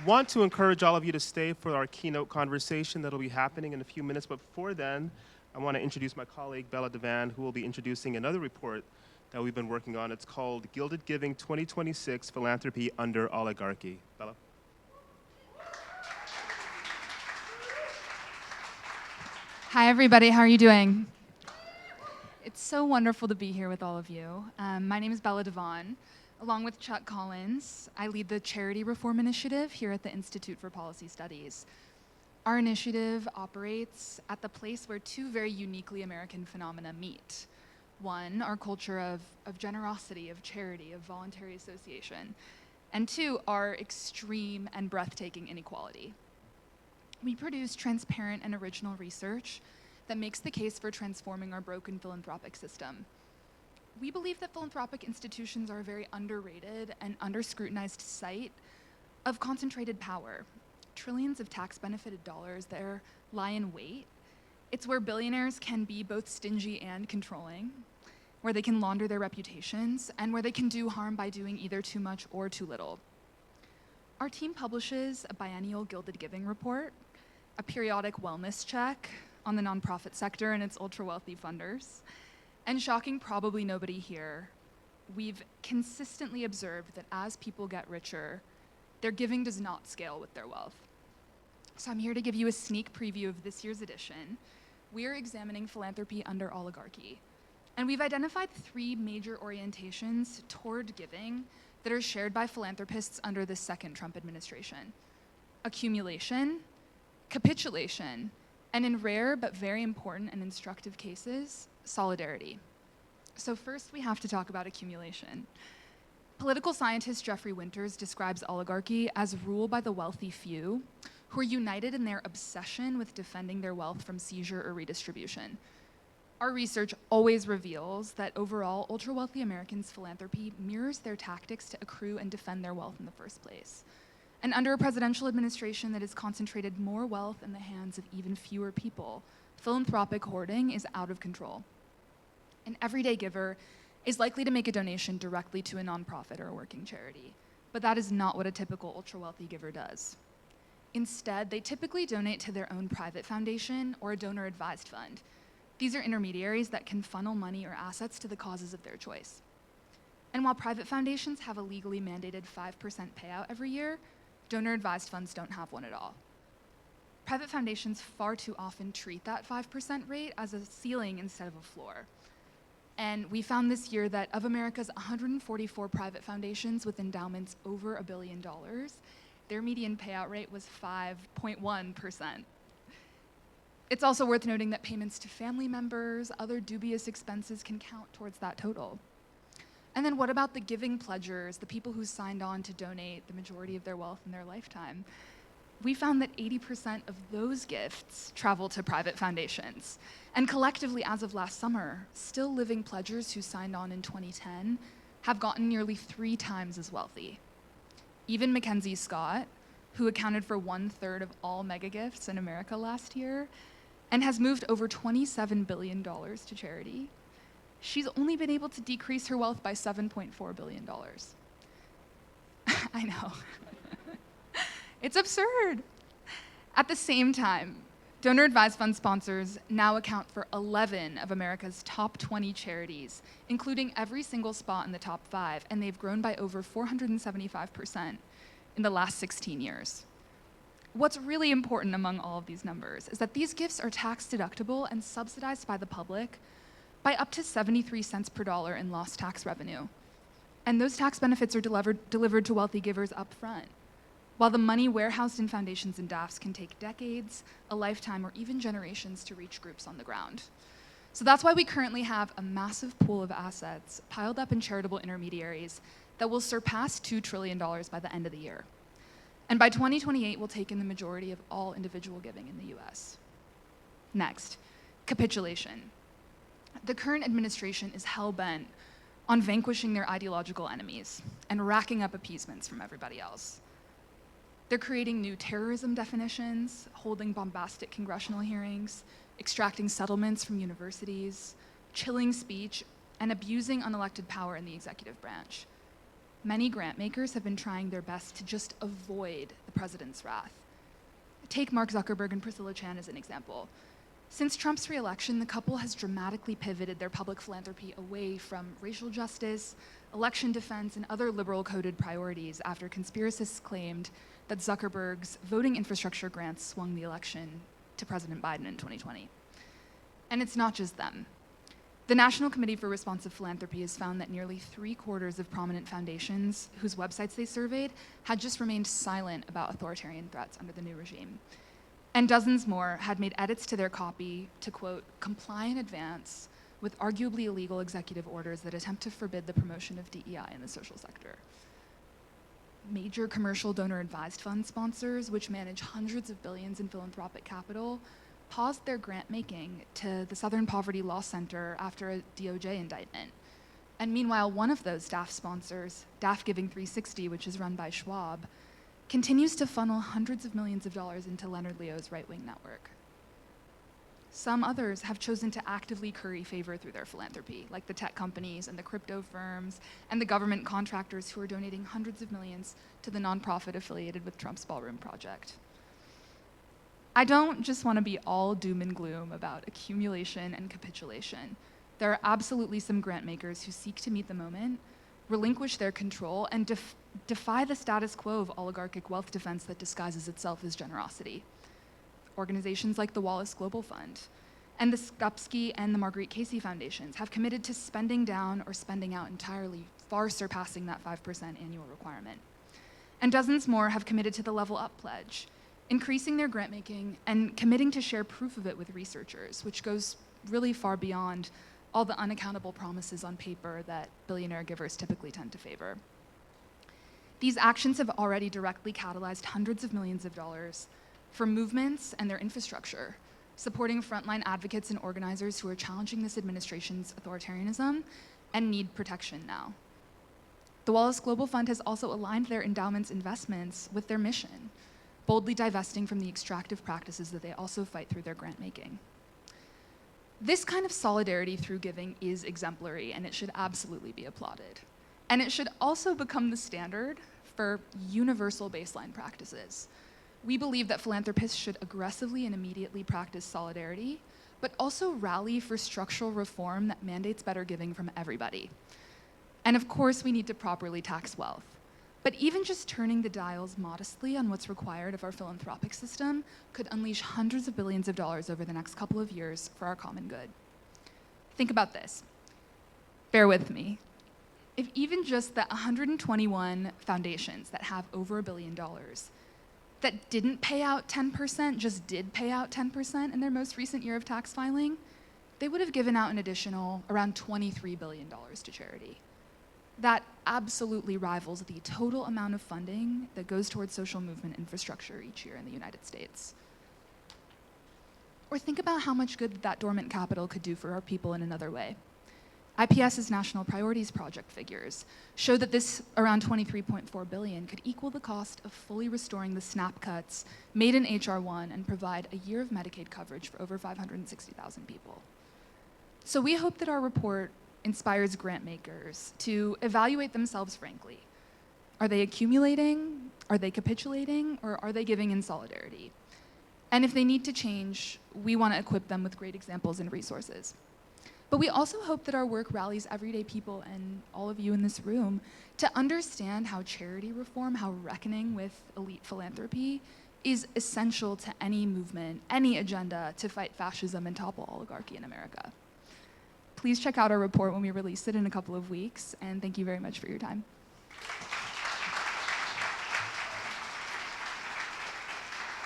want to encourage all of you to stay for our keynote conversation that'll be happening in a few minutes. But before then, I want to introduce my colleague, Bella DeVaan, who will be introducing another report that we've been working on. It's called Gilded Giving 2026 Philanthropy Under Oligarchy. Bella? Hi, everybody. How are you doing? It's so wonderful to be here with all of you. My name is Bella DeVaan. Along with Chuck Collins, I lead the Charity Reform Initiative here at the Institute for Policy Studies. Our initiative operates at the place where two very uniquely American phenomena meet. One, our culture of generosity, of charity, of voluntary association. And two, our extreme and breathtaking inequality. We produce transparent and original research that makes the case for transforming our broken philanthropic system. We believe that philanthropic institutions are a very underrated and under-scrutinized site of concentrated power. Trillions of tax-benefited dollars there lie in wait. It's where billionaires can be both stingy and controlling, where they can launder their reputations, and where they can do harm by doing either too much or too little. Our team publishes a biennial Gilded Giving report, a periodic wellness check on the nonprofit sector and its ultra-wealthy funders. And shocking probably nobody here, we've consistently observed that as people get richer, their giving does not scale with their wealth. So I'm here to give you a sneak preview of this year's edition. We're examining philanthropy under oligarchy. And we've identified three major orientations toward giving that are shared by philanthropists under the second Trump administration: accumulation, capitulation, and in rare but very important and instructive cases, solidarity. So first we have to talk about accumulation. Political scientist Jeffrey Winters describes oligarchy as rule by the wealthy few who are united in their obsession with defending their wealth from seizure or redistribution. Our research always reveals that overall, ultra-wealthy Americans' philanthropy mirrors their tactics to accrue and defend their wealth in the first place. And under a presidential administration that has concentrated more wealth in the hands of even fewer people, philanthropic hoarding is out of control. An everyday giver is likely to make a donation directly to a nonprofit or a working charity, but that is not what a typical ultra-wealthy giver does. Instead, they typically donate to their own private foundation or a donor-advised fund. These are intermediaries that can funnel money or assets to the causes of their choice. And while private foundations have a legally mandated 5% payout every year, donor-advised funds don't have one at all. Private foundations far too often treat that 5% rate as a ceiling instead of a floor. And we found this year that of America's 144 private foundations with endowments over $1 billion, their median payout rate was 5.1%. It's also worth noting that payments to family members, other dubious expenses can count towards that total. And then what about the giving pledgers, the people who signed on to donate the majority of their wealth in their lifetime? We found that 80% of those gifts travel to private foundations. And collectively, as of last summer, still living pledgers who signed on in 2010 have gotten nearly 3 times as wealthy. Even Mackenzie Scott, who accounted for 1/3 of all mega gifts in America last year, and has moved over $27 billion to charity, she's only been able to decrease her wealth by $7.4 billion. I know. It's absurd. At the same time, donor-advised fund sponsors now account for 11 of America's top 20 charities, including every single spot in the top 5, and they've grown by over 475% in the last 16 years. What's really important among all of these numbers is that these gifts are tax-deductible and subsidized by the public by up to 73 cents per dollar in lost tax revenue. And those tax benefits are delivered to wealthy givers up front, while the money warehoused in foundations and DAFs can take decades, a lifetime, or even generations to reach groups on the ground. So that's why we currently have a massive pool of assets piled up in charitable intermediaries that will surpass $2 trillion by the end of the year. And by 2028, we'll take in the majority of all individual giving in the US. Next, capitulation. The current administration is hell-bent on vanquishing their ideological enemies and racking up appeasements from everybody else. They're creating new terrorism definitions, holding bombastic congressional hearings, extracting settlements from universities, chilling speech, and abusing unelected power in the executive branch. many grant makers have been trying their best to just avoid the president's wrath. Take Mark Zuckerberg and Priscilla Chan as an example. Since Trump's re-election, the couple has dramatically pivoted their public philanthropy away from racial justice, election defense, and other liberal-coded priorities after conspiracists claimed that Zuckerberg's voting infrastructure grants swung the election to President Biden in 2020. And it's not just them. The National Committee for Responsive Philanthropy has found that nearly 3/4 of prominent foundations whose websites they surveyed had just remained silent about authoritarian threats under the new regime. And dozens more had made edits to their copy to, quote, comply in advance with arguably illegal executive orders that attempt to forbid the promotion of DEI in the social sector. Major commercial donor-advised fund sponsors, which manage hundreds of billions in philanthropic capital, paused their grant making to the Southern Poverty Law Center after a DOJ indictment. And meanwhile, one of those DAF sponsors, DAF Giving 360, which is run by Schwab, continues to funnel hundreds of millions of dollars into Leonard Leo's right-wing network. Some others have chosen to actively curry favor through their philanthropy, like the tech companies and the crypto firms and the government contractors who are donating hundreds of millions to the nonprofit affiliated with Trump's Ballroom Project. I don't just want to be all doom and gloom about accumulation and capitulation. There are absolutely some grant makers who seek to meet the moment, relinquish their control, and defy the status quo of oligarchic wealth defense that disguises itself as generosity. Organizations like the Wallace Global Fund and the Skupsky and the Marguerite Casey Foundations have committed to spending down or spending out entirely, far surpassing that 5% annual requirement. And dozens more have committed to the Level Up Pledge, increasing their grant making and committing to share proof of it with researchers, which goes really far beyond all the unaccountable promises on paper that billionaire givers typically tend to favor. These actions have already directly catalyzed hundreds of millions of dollars for movements and their infrastructure, supporting frontline advocates and organizers who are challenging this administration's authoritarianism and need protection now. The Wallace Global Fund has also aligned their endowment's investments with their mission, boldly divesting from the extractive practices that they also fight through their grant making. This kind of solidarity through giving is exemplary, and it should absolutely be applauded. And it should also become the standard for universal baseline practices. We believe that philanthropists should aggressively and immediately practice solidarity, but also rally for structural reform that mandates better giving from everybody. And of course, we need to properly tax wealth. But even just turning the dials modestly on what's required of our philanthropic system could unleash hundreds of billions of dollars over the next couple of years for our common good. Think about this. Bear with me. If even just the 121 foundations that have over $1 billion that didn't pay out 10%, just did pay out 10% in their most recent year of tax filing, they would have given out an additional around $23 billion to charity. That absolutely rivals the total amount of funding that goes towards social movement infrastructure each year in the United States. Or think about how much good that dormant capital could do for our people in another way. IPS's National Priorities Project figures show that this around $23.4 billion could equal the cost of fully restoring the SNAP cuts made in H.R. 1 and provide a year of Medicaid coverage for over 560,000 people. So we hope that our report inspires grant makers to evaluate themselves frankly. Are they accumulating? Are they capitulating? Or are they giving in solidarity? And if they need to change, we want to equip them with great examples and resources. But we also hope that our work rallies everyday people and all of you in this room to understand how charity reform, how reckoning with elite philanthropy is essential to any movement, any agenda to fight fascism and topple oligarchy in America. Please check out our report when we release it in a couple of weeks, and thank you very much for your time.